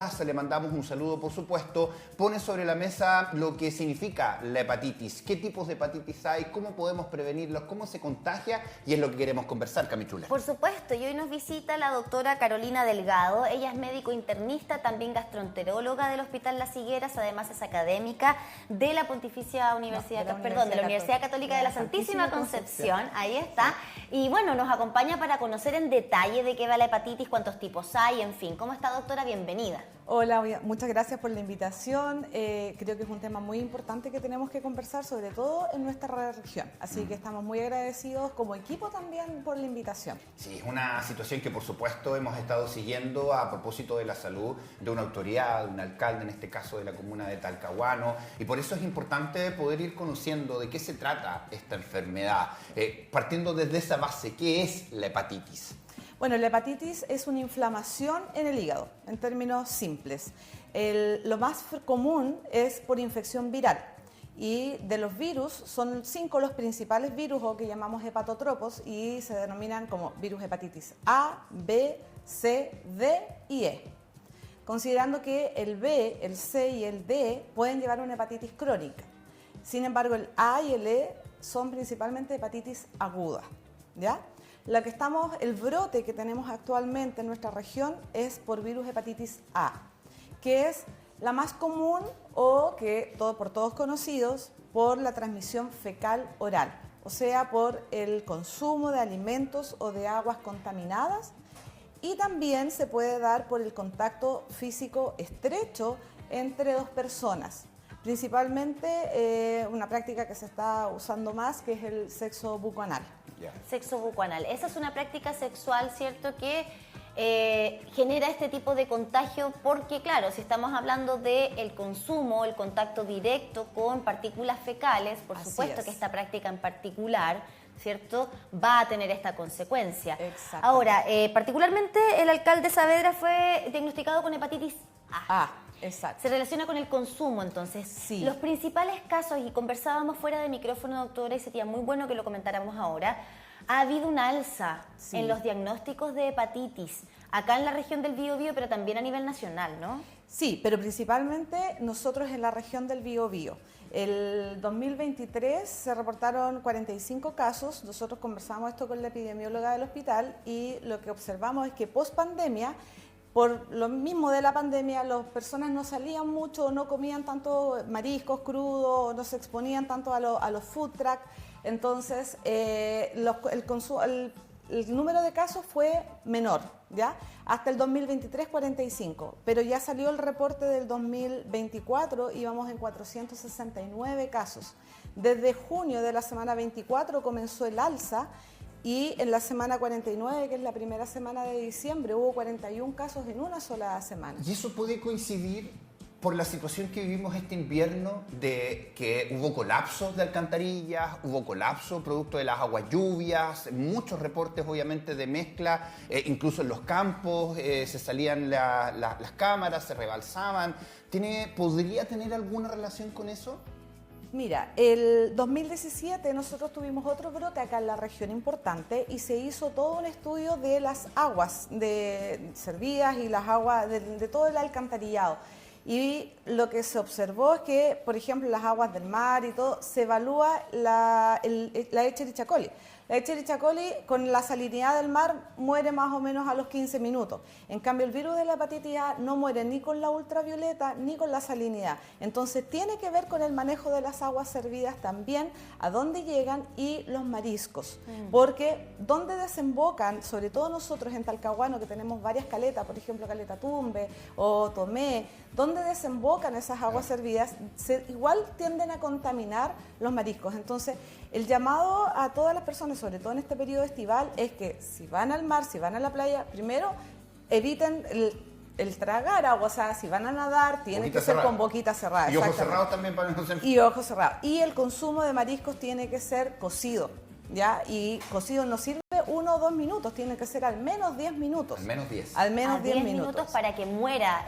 Le mandamos un saludo, por supuesto. Pone sobre la mesa lo que significa la hepatitis, qué tipos de hepatitis hay, cómo podemos prevenirlos, cómo se contagia, y es lo que queremos conversar, Camichula. Por supuesto, y hoy nos visita la doctora Carolina Delgado. Ella es médico internista, también gastroenteróloga del Hospital Las Higueras, además es académica de la Pontificia Universidad, de la Universidad Católica de la Santísima Concepción. Ahí está. Y bueno, nos acompaña para conocer en detalle de qué va la hepatitis, cuántos tipos hay, en fin. ¿Cómo está, doctora? Bienvenida. Hola, muchas gracias por la invitación. Creo que es un tema muy importante que tenemos que conversar, sobre todo en nuestra región. Así que estamos muy agradecidos como equipo también por la invitación. Sí, es una situación que por supuesto hemos estado siguiendo a propósito de la salud de una autoridad, de un alcalde, en este caso de la comuna de Talcahuano, y por eso es importante poder ir conociendo de qué se trata esta enfermedad, partiendo desde esa base, ¿qué es la hepatitis? Bueno, la hepatitis es una inflamación en el hígado, en términos simples. Lo más común es por infección viral. Y de los virus, son 5 los principales virus, o que llamamos hepatotropos, y se denominan como virus hepatitis A, B, C, D y E. Considerando que el B, el C y el D pueden llevar una hepatitis crónica. Sin embargo, el A y el E son principalmente hepatitis aguda, ¿ya? El brote que tenemos actualmente en nuestra región es por virus hepatitis A, que es la más común o que por todos conocidos por la transmisión fecal oral, o sea, por el consumo de alimentos o de aguas contaminadas, y también se puede dar por el contacto físico estrecho entre dos personas. Principalmente una práctica que se está usando más, que es el sexo bucoanal. Sexo bucoanal. Esa es una práctica sexual, ¿cierto?, que genera este tipo de contagio porque, claro, si estamos hablando del consumo, el contacto directo con partículas fecales, por supuesto que esta práctica en particular, ¿cierto?, va a tener esta consecuencia. Exacto. Ahora, particularmente el alcalde Saavedra fue diagnosticado con hepatitis A. Exacto. Se relaciona con el consumo, entonces. Sí. Los principales casos, y conversábamos fuera de micrófono, doctora, y sería muy bueno que lo comentáramos ahora, ha habido un alza en los diagnósticos de hepatitis, acá en la región del Biobío, pero también a nivel nacional, ¿no? Sí, pero principalmente nosotros en la región del Biobío. El 2023 se reportaron 45 casos, nosotros conversamos esto con la epidemióloga del hospital y lo que observamos es que post pandemia, por lo mismo de la pandemia, las personas no salían mucho, no comían tanto mariscos crudos, no se exponían tanto a los food truck. Entonces, el número de casos fue menor, ¿ya? Hasta el 2023, 45. Pero ya salió el reporte del 2024 y vamos en 469 casos. Desde junio de la semana 24 comenzó el alza. Y en la semana 49, que es la primera semana de diciembre, hubo 41 casos en una sola semana. ¿Y eso puede coincidir por la situación que vivimos este invierno, de que hubo colapsos de alcantarillas, hubo colapso producto de las aguas lluvias, muchos reportes obviamente de mezcla, incluso en los campos se salían las cámaras, se rebalsaban? ¿Podría tener alguna relación con eso? Mira, el 2017 nosotros tuvimos otro brote acá en la región importante y se hizo todo un estudio de las aguas servidas y las aguas de todo el alcantarillado. Y lo que se observó es que, por ejemplo, las aguas del mar y todo, se evalúa la Escherichia coli. La Escherichia coli, con la salinidad del mar, muere más o menos a los 15 minutos. En cambio, el virus de la hepatitis A no muere ni con la ultravioleta ni con la salinidad. Entonces, tiene que ver con el manejo de las aguas servidas también, a dónde llegan y los mariscos. Porque donde desembocan, sobre todo nosotros en Talcahuano, que tenemos varias caletas, por ejemplo, Caleta Tumbe o Tomé, donde desembocan esas aguas servidas, igual tienden a contaminar los mariscos. Entonces, el llamado a todas las personas, sobre todo en este periodo estival, es que si van al mar, si van a la playa, primero eviten el tragar agua, o sea, si van a nadar, tiene que ser con boquita cerrada. Y ojos cerrados también para no ser... Y ojos cerrados. Y el consumo de mariscos tiene que ser cocido, ¿ya? Y cocido no sirve de 1 o 2 minutos, tiene que ser al menos 10 minutos. Al menos 10. Al menos 10 minutos para que muera.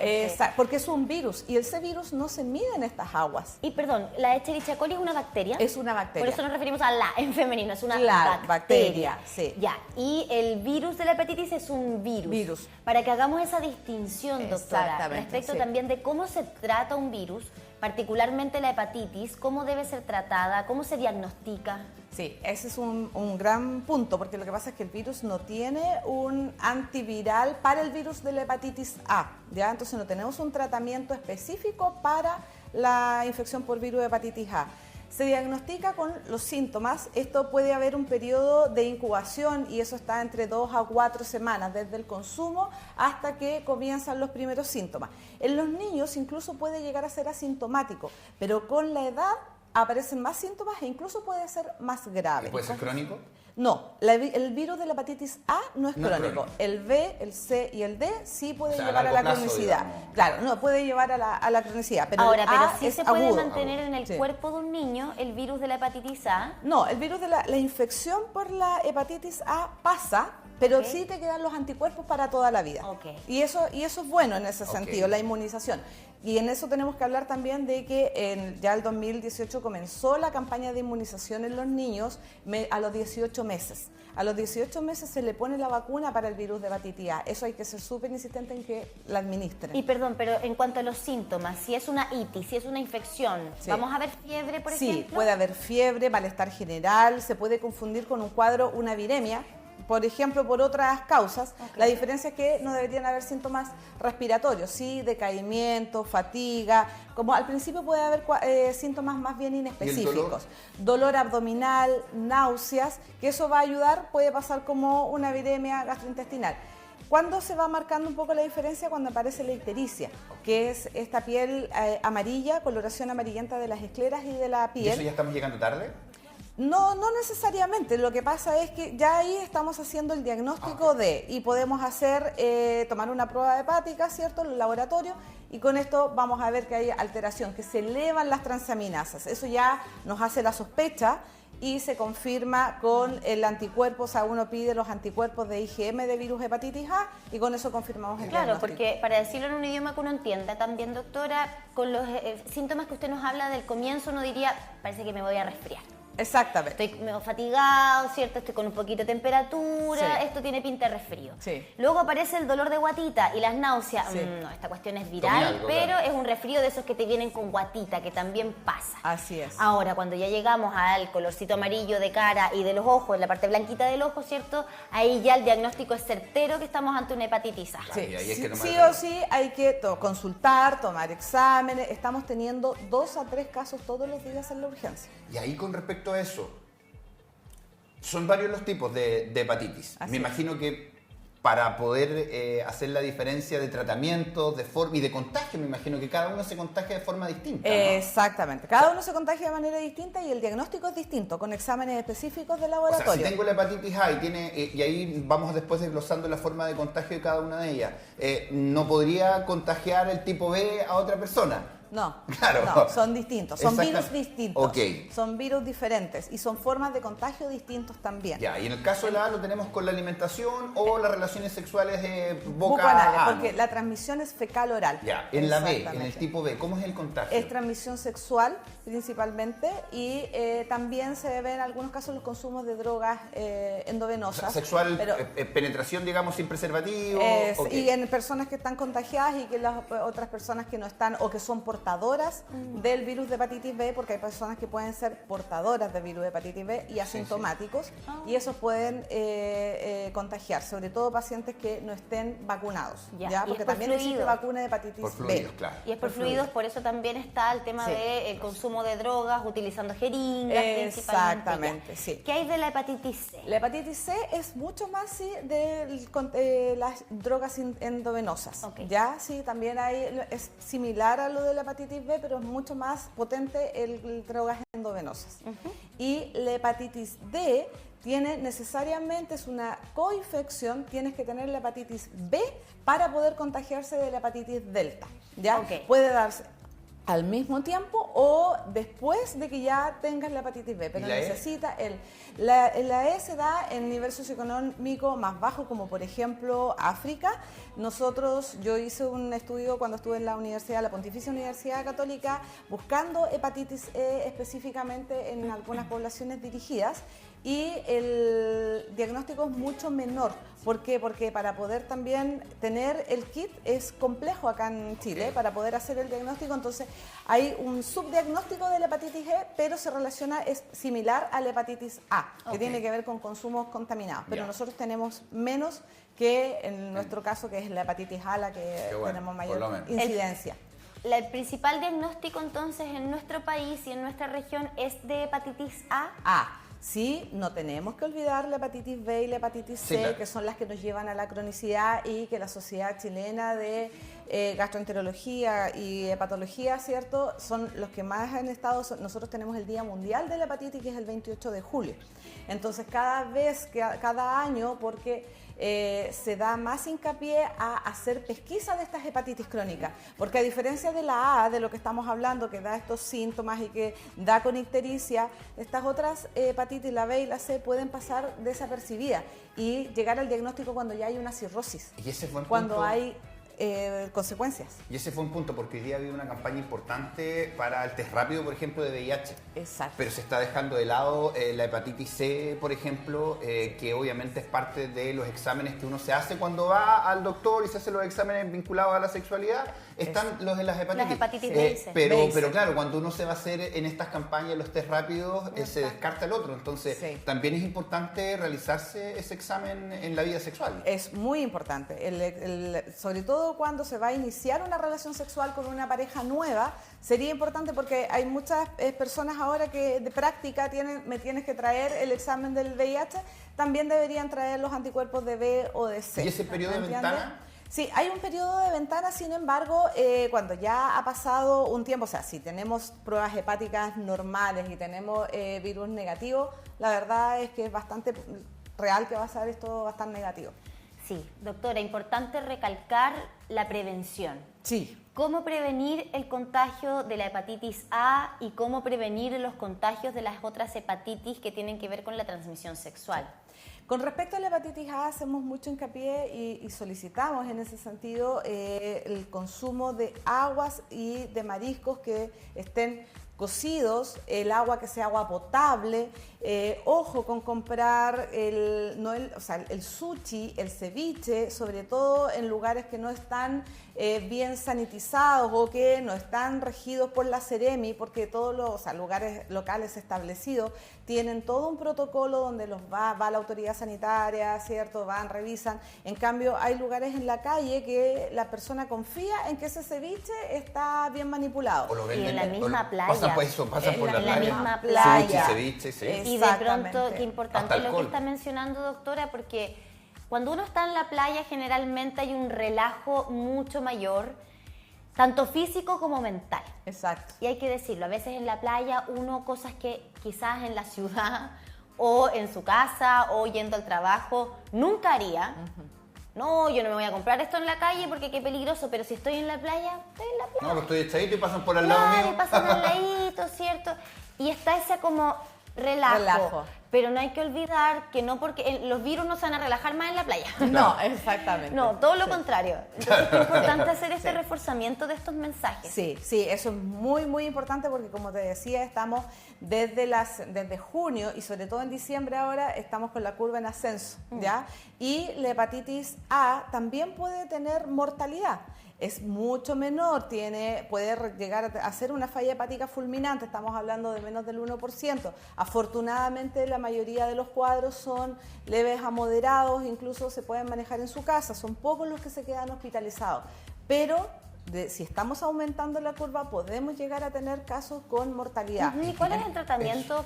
Porque es un virus y ese virus no se mide en estas aguas. Y perdón, ¿la Escherichia coli es una bacteria? Es una bacteria. Por eso nos referimos a la en femenino, es una bacteria. Sí. Ya, y el virus de la hepatitis es un virus. Para que hagamos esa distinción, doctora, respecto también de cómo se trata un virus, particularmente la hepatitis, cómo debe ser tratada, cómo se diagnostica. Sí, ese es un gran punto, porque lo que pasa es que el virus no tiene un antiviral para el virus de la hepatitis A, ¿ya? Entonces no tenemos un tratamiento específico para la infección por virus de hepatitis A. Se diagnostica con los síntomas. Esto puede haber un periodo de incubación y eso está entre 2 a 4 semanas desde el consumo hasta que comienzan los primeros síntomas. En los niños incluso puede llegar a ser asintomático, pero con la edad aparecen más síntomas e incluso puede ser más grave. ¿Puede ser crónico? No, el virus de la hepatitis A no es crónico. El B, el C y el D sí puede llevar a la cronicidad. Claro, no, puede llevar a la cronicidad, pero ahora, el A sí es se puede agudo. mantener en el cuerpo de un niño el virus de la hepatitis A. No, el virus de la infección por la hepatitis A pasa, pero sí te quedan los anticuerpos para toda la vida. Y eso es bueno en ese sentido, la inmunización. Y en eso tenemos que hablar también de que ya el 2018 comenzó la campaña de inmunización en los niños a los 18 meses. A los 18 meses se le pone la vacuna para el virus de hepatitis A. Eso hay que ser súper insistente en que la administren. Y perdón, pero en cuanto a los síntomas, si es una itis, si es una infección, ¿vamos a ver fiebre, por ejemplo? Sí, puede haber fiebre, malestar general, se puede confundir con un cuadro, una viremia, por ejemplo, por otras causas. La diferencia es que no deberían haber síntomas respiratorios, sí, decaimiento, fatiga, como al principio puede haber síntomas más bien inespecíficos. Dolor abdominal, náuseas, que eso va a ayudar, puede pasar como una viremia gastrointestinal. ¿Cuándo se va marcando un poco la diferencia? Cuando aparece la ictericia, que es esta piel amarilla, coloración amarillenta de las escleras y de la piel. ¿Y eso ya estamos llegando tarde? No, no necesariamente. Lo que pasa es que ya ahí estamos haciendo el diagnóstico y podemos hacer, tomar una prueba hepática, ¿cierto?, en el laboratorio, y con esto vamos a ver que hay alteración, que se elevan las transaminasas. Eso ya nos hace la sospecha y se confirma con el anticuerpo, o sea, uno pide los anticuerpos de IgM de virus hepatitis A y con eso confirmamos el diagnóstico. Claro, porque para decirlo en un idioma que uno entienda también, doctora, con los síntomas que usted nos habla del comienzo, uno diría, parece que me voy a resfriar. Exactamente. Estoy medio fatigado, ¿cierto? Estoy con un poquito de temperatura, esto tiene pinta de resfrío. Luego aparece el dolor de guatita y las náuseas. No, esta cuestión es viral, pero es un resfrío de esos que te vienen con guatita, que también pasa. Así es. Ahora, cuando ya llegamos al colorcito amarillo de cara y de los ojos, en la parte blanquita del ojo, ¿cierto? Ahí ya el diagnóstico es certero que estamos ante una hepatitis A. Sí o sí hay que consultar, tomar exámenes. Estamos teniendo 2 a 3 casos todos los días en la urgencia. Y ahí con respecto a eso, son varios los tipos de hepatitis. Me imagino que para poder hacer la diferencia de tratamiento, de forma y de contagio, me imagino que cada uno se contagia de forma distinta, ¿no? Exactamente. Cada uno se contagia de manera distinta y el diagnóstico es distinto, con exámenes específicos de laboratorio. O sea, si tengo la hepatitis A y ahí vamos después desglosando la forma de contagio de cada una de ellas, ¿no podría contagiar el tipo B a otra persona? No, claro. No, son distintos, son virus distintos, son virus diferentes y son formas de contagio distintos también. Ya, y en el caso de la A lo tenemos con la alimentación o las relaciones sexuales de boca-anales, porque la transmisión es fecal-oral. Ya, en la B, en el tipo B, ¿cómo es el contagio? Es transmisión sexual principalmente y también se ven en algunos casos los consumos de drogas endovenosas. O sea, sexual, pero, penetración, digamos, sin preservativo. Y en personas que están contagiadas y que las otras personas que no están o que son portadoras del virus de hepatitis B, porque hay personas que pueden ser portadoras de virus de hepatitis B y asintomáticos, y esos pueden contagiar, sobre todo pacientes que no estén vacunados, ¿ya? Porque también existe vacuna de hepatitis fluidos, B. Claro. Y es por fluidos, por eso también está el tema del consumo de drogas, utilizando jeringas Exactamente, sí. ¿Qué hay de la hepatitis C? La hepatitis C es mucho más de las drogas endovenosas, ¿ya? Sí, también es similar a lo de la hepatitis B, pero es mucho más potente el drogas endovenosas. Y la hepatitis D tiene necesariamente, es una coinfección, tienes que tener la hepatitis B para poder contagiarse de la hepatitis delta, ¿ya? Puede darse al mismo tiempo o después de que ya tengas la hepatitis B, pero necesita la E se da en nivel socioeconómico más bajo, como por ejemplo África. Yo hice un estudio cuando estuve en la Pontificia Universidad Católica, buscando hepatitis E específicamente en algunas poblaciones dirigidas, y el diagnóstico es mucho menor. ¿Por qué? Porque para poder también tener el kit es complejo acá en Chile, para poder hacer el diagnóstico. Entonces hay un subdiagnóstico de la hepatitis E, pero es similar a la hepatitis A, que tiene que ver con consumos contaminados. Pero nosotros tenemos menos que en nuestro caso, que es la hepatitis A, la que tenemos mayor incidencia. El principal diagnóstico entonces en nuestro país y en nuestra región es de hepatitis A. Sí, no tenemos que olvidar la hepatitis B y la hepatitis C, que son las que nos llevan a la cronicidad, y que la Sociedad Chilena de Gastroenterología y Hepatología, ¿cierto?, son los que más han estado. Nosotros tenemos el Día Mundial de la Hepatitis, que es el 28 de julio. Entonces, cada año, porque se da más hincapié a hacer pesquisa de estas hepatitis crónicas, porque a diferencia de la A, de lo que estamos hablando, que da estos síntomas y que da con ictericia, estas otras hepatitis, la B y la C, pueden pasar desapercibidas y llegar al diagnóstico cuando ya hay una cirrosis, y ese fue un cuando punto... hay consecuencias. Y ese fue un punto, porque hoy día había una campaña importante para el test rápido, por ejemplo, de VIH. Exacto. Pero se está dejando de lado la hepatitis C, por ejemplo, que obviamente es parte de los exámenes que uno se hace cuando va al doctor y se hace los exámenes vinculados a la sexualidad. Están los de las hepatitis. Las hepatitis B y C. Pero claro, cuando uno se va a hacer en estas campañas los test rápidos, se descarta el otro. Entonces, también es importante realizarse ese examen en la vida sexual. Es muy importante, sobre todo cuando se va a iniciar una relación sexual con una pareja nueva. Sería importante, porque hay muchas personas ahora que de práctica me tienes que traer el examen del VIH, también deberían traer los anticuerpos de B o de C. ¿Y ese periodo de ventana? Sí, hay un periodo de ventana. Sin embargo, cuando ya ha pasado un tiempo, o sea, si tenemos pruebas hepáticas normales y tenemos virus negativo, la verdad es que es bastante real que va a ser esto bastante negativo. Sí, doctora, importante recalcar la prevención. Sí. ¿Cómo prevenir el contagio de la hepatitis A y cómo prevenir los contagios de las otras hepatitis que tienen que ver con la transmisión sexual? Con respecto a la hepatitis A, hacemos mucho hincapié y solicitamos en ese sentido el consumo de aguas y de mariscos que estén cocidos, el agua que sea agua potable. Ojo con comprar el sushi, el ceviche, sobre todo en lugares que no están bien sanitizados o que no están regidos por la Seremi, porque todos los lugares locales establecidos tienen todo un protocolo donde va la autoridad sanitaria, ¿cierto? Revisan. En cambio, hay lugares en la calle que la persona confía en que ese ceviche está bien manipulado. O lo venden, y en la misma playa. Pasan por la playa. En la misma playa. Sushi, ceviche, sí. Y de pronto, qué importante lo que está mencionando, doctora, porque cuando uno está en la playa generalmente hay un relajo mucho mayor, tanto físico como mental. Exacto. Y hay que decirlo, a veces en la playa cosas que quizás en la ciudad o en su casa o yendo al trabajo nunca haría. No, yo no me voy a comprar esto en la calle porque qué peligroso, pero si estoy en la playa, estoy en la playa. No, pues estoy echadito y pasan por al lado mío. Y pasan al ladito, ¿cierto? Y está ese como relajo. Pero no hay que olvidar que no, porque los virus no se van a relajar más en la playa. No, exactamente. No, todo lo contrario. Entonces es importante hacer este reforzamiento de estos mensajes. Sí, eso es muy, muy importante, porque como te decía, estamos desde junio y sobre todo en diciembre ahora estamos con la curva en ascenso, ¿ya? Y la hepatitis A también puede tener mortalidad. Es mucho menor, puede llegar a ser una falla hepática fulminante, estamos hablando de menos del 1%. Afortunadamente la mayoría de los cuadros son leves a moderados, incluso se pueden manejar en su casa, son pocos los que se quedan hospitalizados. Pero si estamos aumentando la curva, podemos llegar a tener casos con mortalidad. ¿Y cuál es el tratamiento,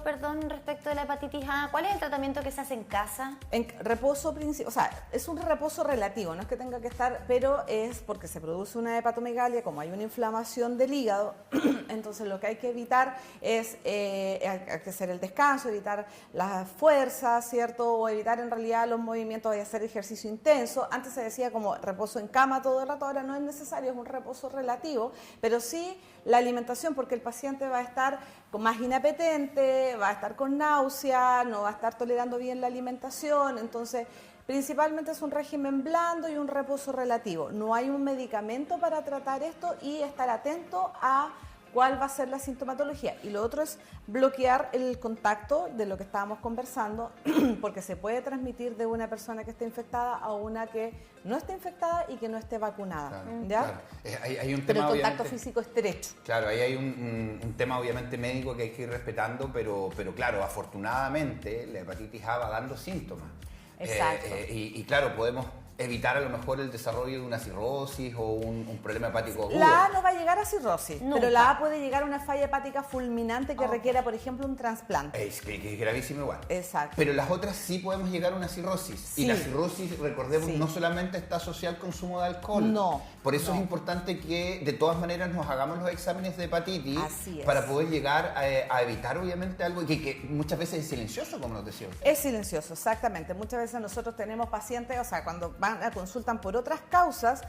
respecto de la hepatitis A? ¿Cuál es el tratamiento que se hace en casa? En reposo principal, o sea, es un reposo relativo, no es que tenga que estar, pero es porque se produce una hepatomegalia, como hay una inflamación del hígado, entonces lo que hay que evitar es hay que hacer el descanso, evitar las fuerzas, ¿cierto? O evitar en realidad los movimientos de hacer ejercicio intenso. Antes se decía como reposo en cama todo el rato, ahora no es necesario, es un reposo reposo relativo, pero sí la alimentación, porque el paciente va a estar más inapetente, va a estar con náusea, no va a estar tolerando bien la alimentación, entonces principalmente es un régimen blando y un reposo relativo. No hay un medicamento para tratar esto y estar atento a cuál va a ser la sintomatología. Y lo otro es bloquear el contacto de lo que estábamos conversando, porque se puede transmitir de una persona que esté infectada a una que no esté infectada y que no esté vacunada. Claro, ¿ya? claro. Hay un Pero tema, el contacto físico estrecho. Claro, ahí hay un tema obviamente médico que hay que ir respetando, pero claro, afortunadamente la hepatitis A va dando síntomas. Exacto. Y claro, podemos evitar a lo mejor el desarrollo de una cirrosis o un problema hepático agudo. La A no va a llegar a cirrosis, Nunca. pero la A puede llegar a una falla hepática fulminante que requiera, por ejemplo, un trasplante. Es que es gravísimo igual. Exacto. Pero las otras sí podemos llegar a una cirrosis. Sí. Y la cirrosis, recordemos, Sí. no solamente está asociada al consumo de alcohol. No. Por eso no. es importante que de todas maneras nos hagamos los exámenes de hepatitis. Así es. Para poder llegar a evitar obviamente algo que muchas veces es silencioso, como nos decía usted. Es silencioso, exactamente. Muchas veces nosotros tenemos pacientes, o sea, cuando van a consultan por otras causas,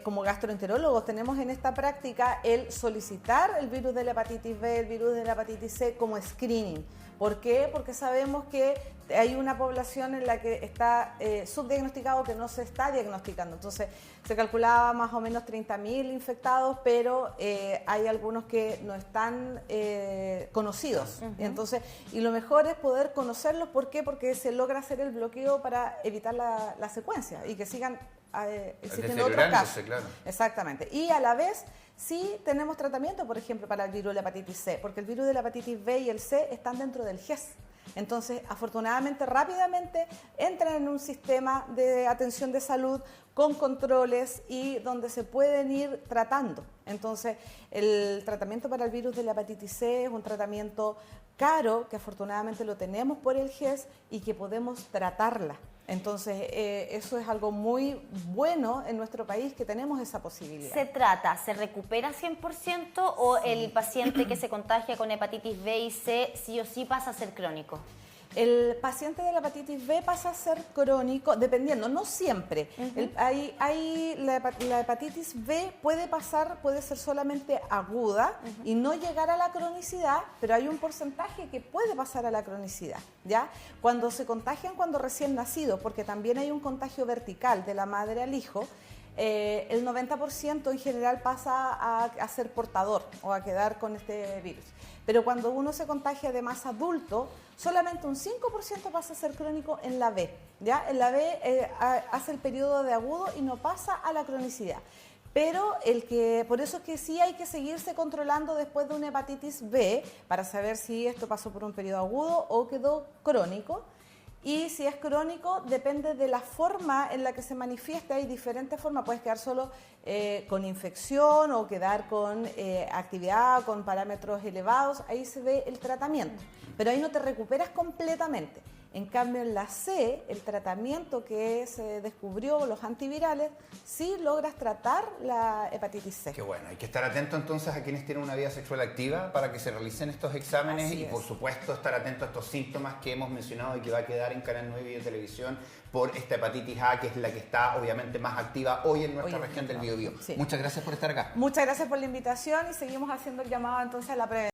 como gastroenterólogos tenemos en esta práctica el solicitar el virus de la hepatitis B, el virus de la hepatitis C como screening. ¿Por qué? Porque sabemos que hay una población en la que está subdiagnosticado que no se está diagnosticando. Entonces, se calculaba más o menos 30.000 infectados, pero hay algunos que no están conocidos. Entonces, y lo mejor es poder conocerlos. ¿Por qué? Porque se logra hacer el bloqueo para evitar la secuencia y que sigan existiendo otros casos. Claro. Exactamente. Y a la vez, sí tenemos tratamiento, por ejemplo, para el virus de la hepatitis C, porque el virus de la hepatitis B y el C están dentro del GES. Entonces, afortunadamente, rápidamente entran en un sistema de atención de salud con controles y donde se pueden ir tratando. Entonces, el tratamiento para el virus de la hepatitis C es un tratamiento caro, que afortunadamente lo tenemos por el GES y que podemos tratarla. Entonces, eso es algo muy bueno en nuestro país, que tenemos esa posibilidad. ¿Se recupera 100% o el paciente que se contagia con hepatitis B y C sí o sí pasa a ser crónico? El paciente de la hepatitis B pasa a ser crónico, dependiendo, no siempre. La hepatitis B puede ser solamente aguda y no llegar a la cronicidad, pero hay un porcentaje que puede pasar a la cronicidad, ¿ya? Cuando se contagian cuando recién nacidos, porque también hay un contagio vertical de la madre al hijo, el 90% en general pasa a ser portador o a quedar con este virus. Pero cuando uno se contagia de más adulto, solamente un 5% pasa a ser crónico en la B, ¿ya? En la B hace el periodo de agudo y no pasa a la cronicidad. Pero por eso es que sí hay que seguirse controlando después de una hepatitis B para saber si esto pasó por un periodo agudo o quedó crónico. Y si es crónico, depende de la forma en la que se manifieste. Hay diferentes formas. Puedes quedar solo con infección o quedar con actividad, con parámetros elevados. Ahí se ve el tratamiento. Pero ahí no te recuperas completamente. En cambio, en la C, el tratamiento que se descubrió, los antivirales, sí logras tratar la hepatitis C. Qué bueno, hay que estar atento entonces a quienes tienen una vida sexual activa para que se realicen estos exámenes. Así y es. por supuesto estar atento a estos síntomas que hemos mencionado y que va a quedar en Canal 9 de televisión por esta hepatitis A, que es la que está obviamente más activa hoy en nuestra región del Biobío. Sí. Muchas gracias por estar acá. Muchas gracias por la invitación y seguimos haciendo el llamado entonces a la prevención.